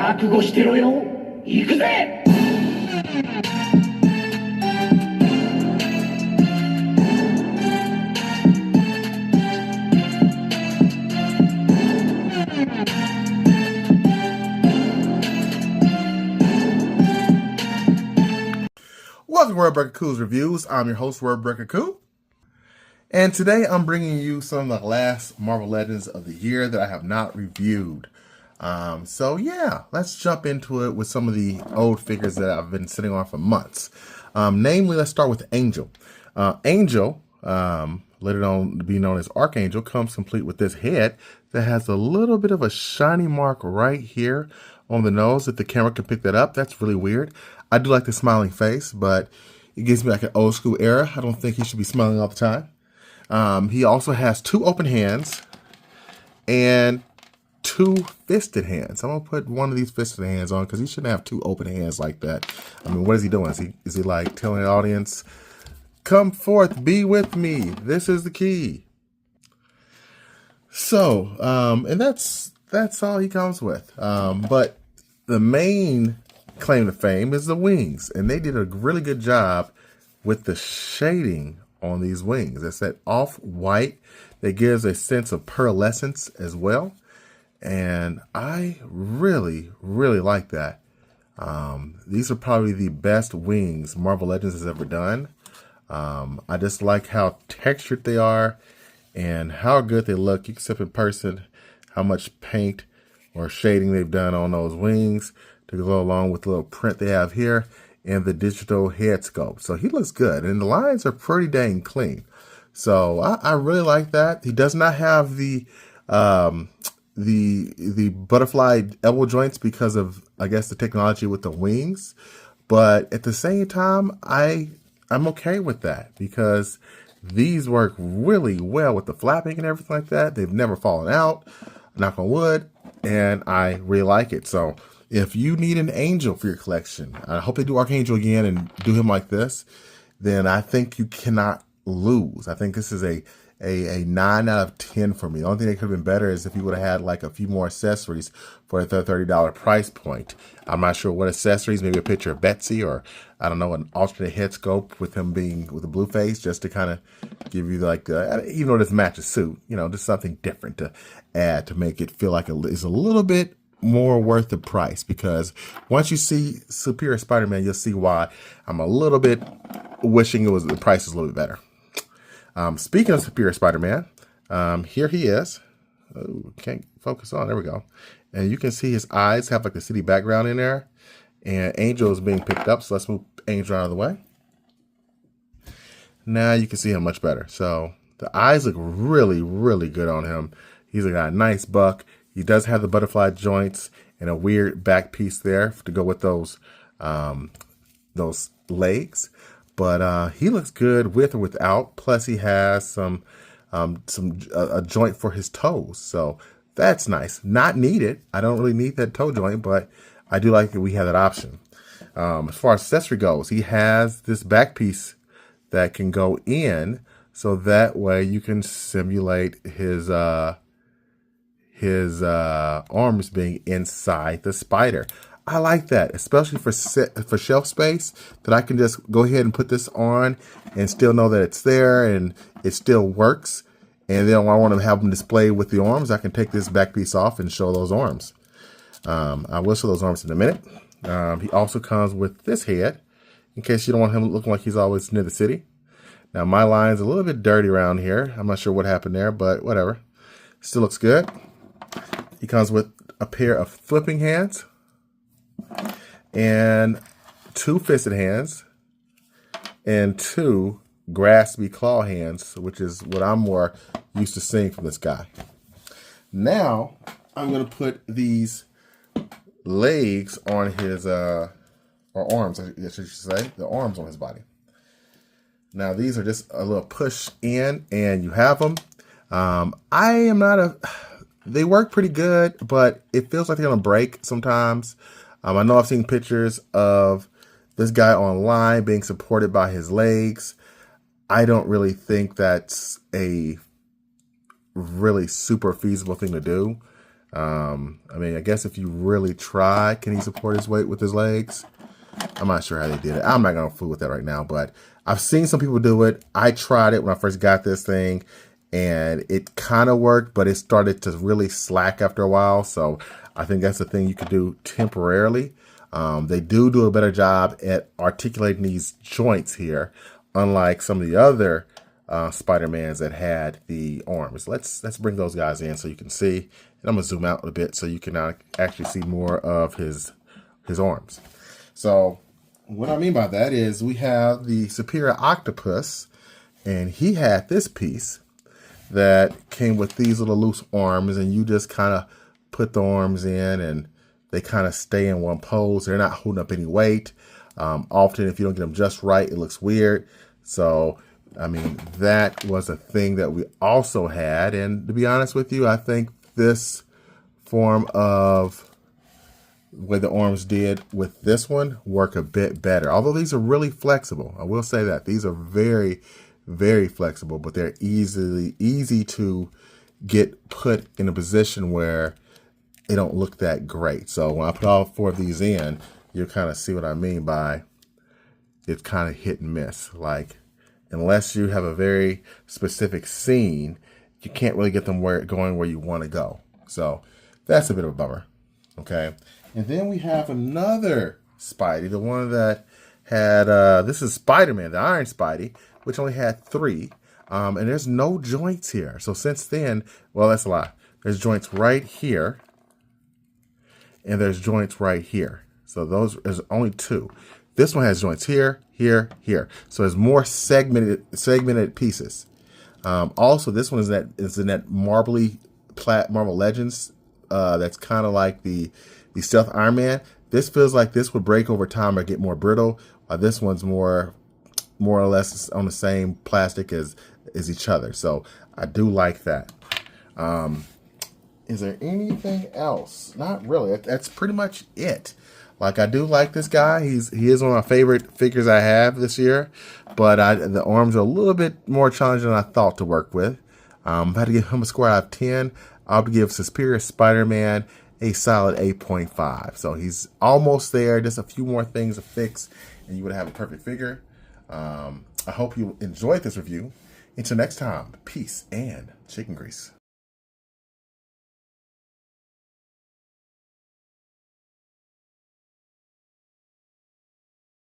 覚悟してろよ。行くぜ。Welcome to Wordbreaker Coo's Reviews. I'm your host, Wordbreaker Coo. And today I'm bringing you some of the last Marvel Legends of the year that I have not reviewed. So yeah, let's jump into it with some of the old figures that I've been sitting on for months. Namely, let's start with Angel. Angel, later on to be known as Archangel, comes complete with this head that has a little bit of a shiny mark right here on the nose. If the camera can pick that up, that's really weird. I do like the smiling face, but it gives me like an old school era. I don't think he should be smiling all the time. He also has two open hands and two fisted hands. I'm gonna put one of these fisted hands on because he shouldn't have two open hands like that. I mean, what is he doing? Is he like telling the audience, "Come forth, be with me. This is the key." So, and that's all he comes with. But the main claim to fame is the wings, and they did a really good job with the shading on these wings. It's that off-white that gives a sense of pearlescence as well, and I really like that. These are probably the best wings Marvel Legends has ever done. I just like how textured they are and how good they look. You can see in person how much paint or shading they've done on those wings to go along with the little print they have here and the digital head sculpt. So he looks good, and the lines are pretty dang clean. So I really like that. He does not have the butterfly elbow joints because of, I guess, the technology with the wings. But at the same time, I'm okay with that because these work really well with the flapping and everything like that. They've never fallen out, knock on wood, and I really like it. So if you need an Angel for your collection, I hope they do Archangel again and do him like this, then I think you cannot lose. I think this is a 9 out of 10 for me. The only thing that could have been better is if you would have had like a few more accessories for the $30 price point. I'm not sure what accessories, maybe a picture of Betsy, or I don't know, an alternate head sculpt with him being with a blue face, just to kind of give you like, even though this matches suit, you know, just something different to add to make it feel like it's a little bit more worth the price. Because once you see Superior Spider-Man, you'll see why I'm a little bit wishing the price was a little bit better. Speaking of Superior Spider-Man, here he is. Oh, can't focus on. There we go. And you can see his eyes have like the city background in there. And Angel is being picked up. So let's move Angel out of the way. Now you can see him much better. So the eyes look really good on him. He's got a nice buck. He does have the butterfly joints and a weird back piece there to go with those legs. But he looks good with or without. Plus, he has a joint for his toes, so that's nice. Not needed. I don't really need that toe joint, but I do like that we have that option. As far as accessory goes, he has this back piece that can go in, so that way you can simulate his arms being inside the spider. I like that, especially for shelf space, that I can just go ahead and put this on and still know that it's there and it still works. And then when I want to have them displayed with the arms, I can take this back piece off and show those arms. I will show those arms in a minute. He also comes with this head, in case you don't want him looking like he's always near the city. Now my line's a little bit dirty around here. I'm not sure what happened there, but whatever. Still looks good. He comes with a pair of flipping hands and two fisted hands and two graspy claw hands, which is what I'm more used to seeing from this guy. Now I'm going to put these legs on his or arms, I guess you should say, the arms on his body. Now these are just a little push in and you have them. They work pretty good, but it feels like they're going to break sometimes. I know I've seen pictures of this guy online being supported by his legs. I don't really think that's a really super feasible thing to do. I mean, I guess if you really try, can he support his weight with his legs? I'm not sure how they did it. I'm not going to fool with that right now, but I've seen some people do it. I tried it when I first got this thing, and it kind of worked, but it started to really slack after a while. So I think that's the thing you could do temporarily. They do a better job at articulating these joints here, unlike some of the other Spider-Mans that had the arms. Let's bring those guys in so you can see. And I'm gonna zoom out a bit so you can actually see more of his arms. So what I mean by that is we have the Superior Octopus, and he had this piece that came with these little loose arms, and you just kind of put the arms in and they kind of stay in one pose. They're not holding up any weight. Often if you don't get them just right, it looks weird. So, I mean, that was a thing that we also had. And to be honest with you, I think this form of way the arms did with this one work a bit better. Although these are really flexible. I will say that. These are very, very flexible, but they're easy to get put in a position where they don't look that great. So when I put all 4 of these in, you'll kind of see what I mean by it's kind of hit and miss. Like, unless you have a very specific scene, you can't really get them going where you want to go. So that's a bit of a bummer. Okay. And then we have another Spidey, the one that had, this is Spiderman, the Iron Spidey, which only had 3. And there's no joints here. So since then, well, that's a lie. There's joints right here. And there's joints right here. So there's only 2. This one has joints here, here, here. So there's more segmented pieces. Also, this one is in that Marvel Legends. That's kind of like the Stealth Iron Man. This feels like this would break over time or get more brittle. This one's more or less on the same plastic as each other. So I do like that. Is there anything else? Not really. That's pretty much it. Like, I do like this guy. He is one of my favorite figures I have this year. But the arms are a little bit more challenging than I thought to work with. If I had to give him a score out of 10, I would give Superior Spider-Man a solid 8.5. So he's almost there. Just a few more things to fix, and you would have a perfect figure. I hope you enjoyed this review. Until next time, peace and chicken grease.